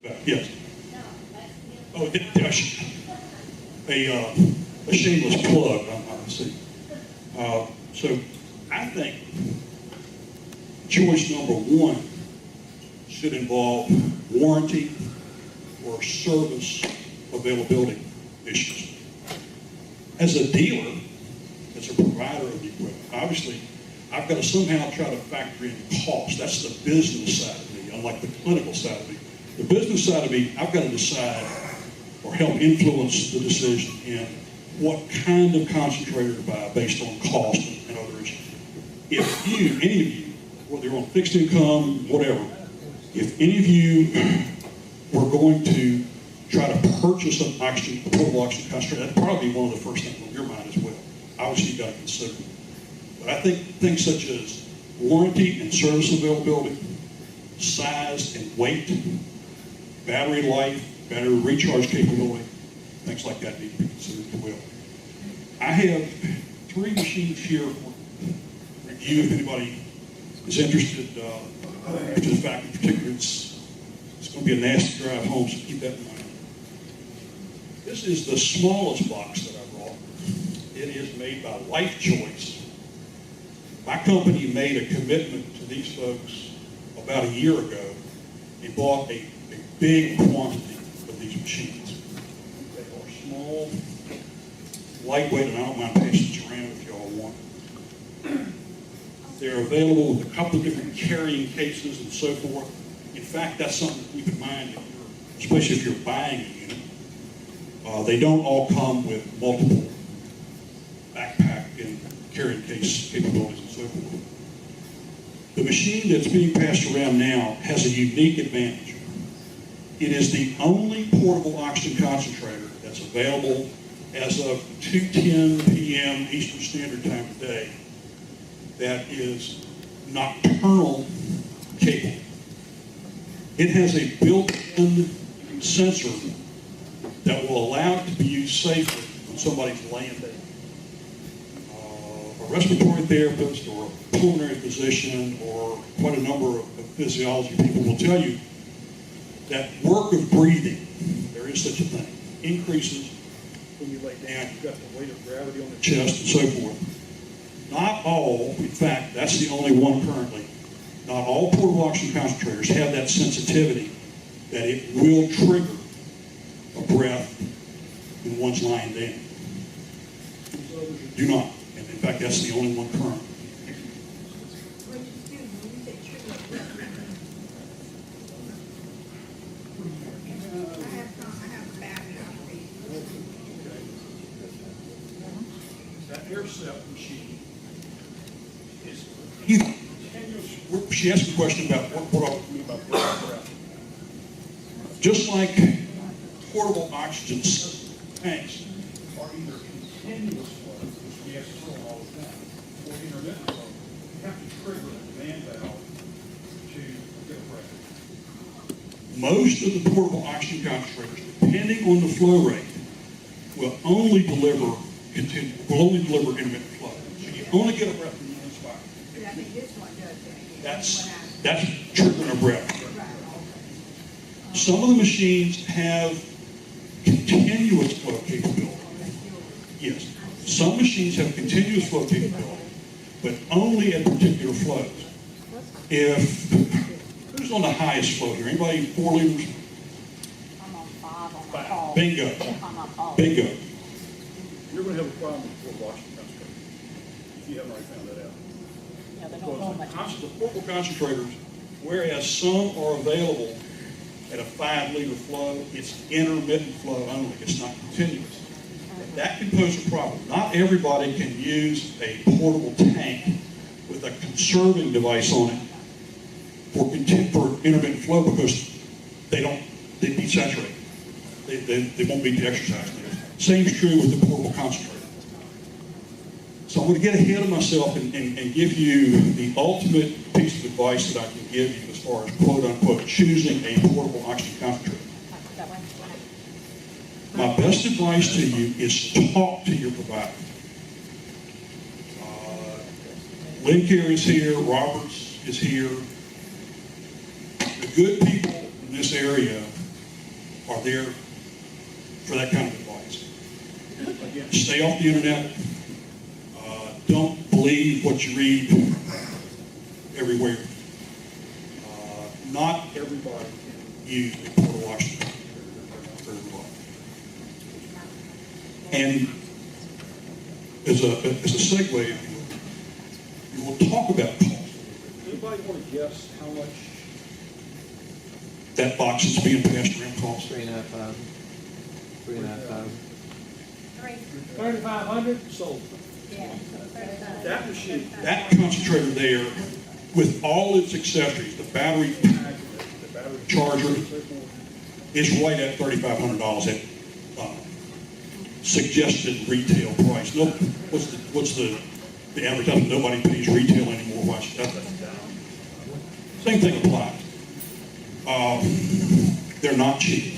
Yes. Oh, a shameless plug, I see. So I think choice number one should involve warranty or service availability issues. As a dealer, as a provider of the equipment, obviously, I've got to somehow try to factor in cost. That's the business side of me, unlike the clinical side of me. The business side of me, I've got to decide or help influence the decision in what kind of concentrator to buy based on cost and other issues. If you, any of you, whether you're on fixed income, whatever, if any of you were going to try to purchase a portable oxygen concentrator, that'd probably be one of the first things on your mind as well. Obviously, you've got to consider it. But I think things such as warranty and service availability, size and weight, battery life, battery recharge capability, things like that need to be considered as well. I have 3 machines here for review if anybody is interested. To the fact in particular, it's going to be a nasty drive home, so keep that in mind. This is the smallest box that I brought. It is made by Life Choice. My company made a commitment to these folks about a year ago. They bought a big quantity of these machines. They are small, lightweight, and I don't mind passing this around if y'all want. They're available with a couple of different carrying cases and so forth. In fact, that's something to keep in mind, especially if you're buying a unit. They don't all come with multiple backpack and carrying case capabilities and so forth. The machine that's being passed around now has a unique advantage. It is the only portable oxygen concentrator that's available as of 2:10 p.m. Eastern Standard Time today that is nocturnal capable. It has a built-in sensor that will allow it to be used safely when somebody's laying there. A respiratory therapist or a pulmonary physician or quite a number of physiology people will tell you that work of breathing, there is such a thing, increases when you lay down. You've got the weight of gravity on the chest and so forth. Not all, in fact, that's the only one currently, not all portable oxygen concentrators have that sensitivity that it will trigger a breath when one's lying down. These others do not. And in fact, that's the only one currently. That air-set machine is either. She asked a question about what I mean about breath. Just like portable oxygen tanks are either continuous flow, which we have to fill all the time, or intermittent flow. You have to trigger a demand valve to get a breath. Most of the portable oxygen concentrators, depending on the flow rate, will only deliver intermittent flow. So you only get a breath in one spot. I think this one does that. That's triggering a breath. Some of the machines have continuous flow capability. Yes. Some machines have continuous flow capability, but only at particular flows. Who's on the highest flow here? Anybody 4 liters? I'm on 5 on the call. Bingo. I'm on all. Bingo. You're going to have a problem with portable oxygen concentrators if you haven't already found that out. Yeah, they don't hold much. The portable concentrators, whereas some are available at a 5-liter flow, it's intermittent flow only. It's not continuous. And that can pose a problem. Not everybody can use a portable tank with a conserving device on it for intermittent flow because they desaturate. They won't meet the exercise limits. Same is true with the portable concentrator. So I'm going to get ahead of myself and give you the ultimate piece of advice that I can give you as far as quote-unquote choosing a portable oxygen concentrator. My best advice to you is talk to your provider. Lincare is here, Roberts is here. The good people in this area are there for that kind of advice. Again, Stay off the internet. Don't believe what you read everywhere. Not everybody use the Portable Oxygen for everybody. And as a segue, you will talk about cost. anybody want to guess how much? That box is being passed around cost. 3,500. 3,500. 3,500? Sold. Yeah. That machine, That concentrator there, with all its accessories, the battery the battery charger, is right at $3,500 at suggested retail price. No, what's the advertisement? Nobody pays retail anymore. Why should that? Same thing applies. They're not cheap.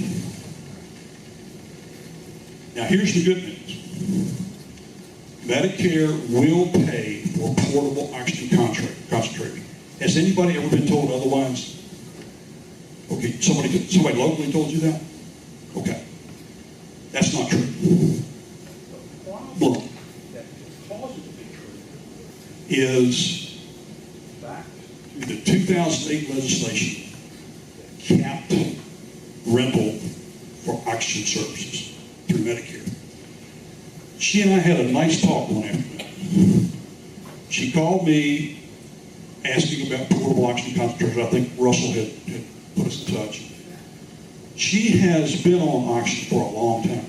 Now here's the good news. Medicare will pay for portable oxygen concentrator. Has anybody ever been told otherwise? Okay, somebody locally told you that? Okay. That's not true. The problem Well, that causes it to be true is back the 2008 legislation capped rental for oxygen services through Medicare. She and I had a nice talk one afternoon. She called me asking about portable oxygen concentrators. I think Russell had put us in touch. She has been on oxygen for a long time.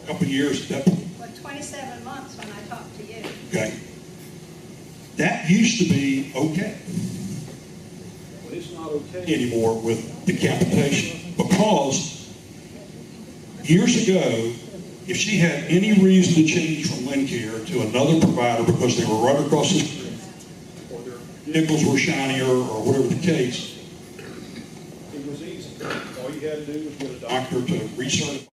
A couple of years at that point. Well, 27 months when I talked to you. Okay. That used to be okay but it's not okay. anymore with decapitation, because years ago, if she had any reason to change from Lincare to another provider because they were right across the street, or their nickels were shinier, or whatever the case, It was easy. All you had to do was get a doctor doctor to recertify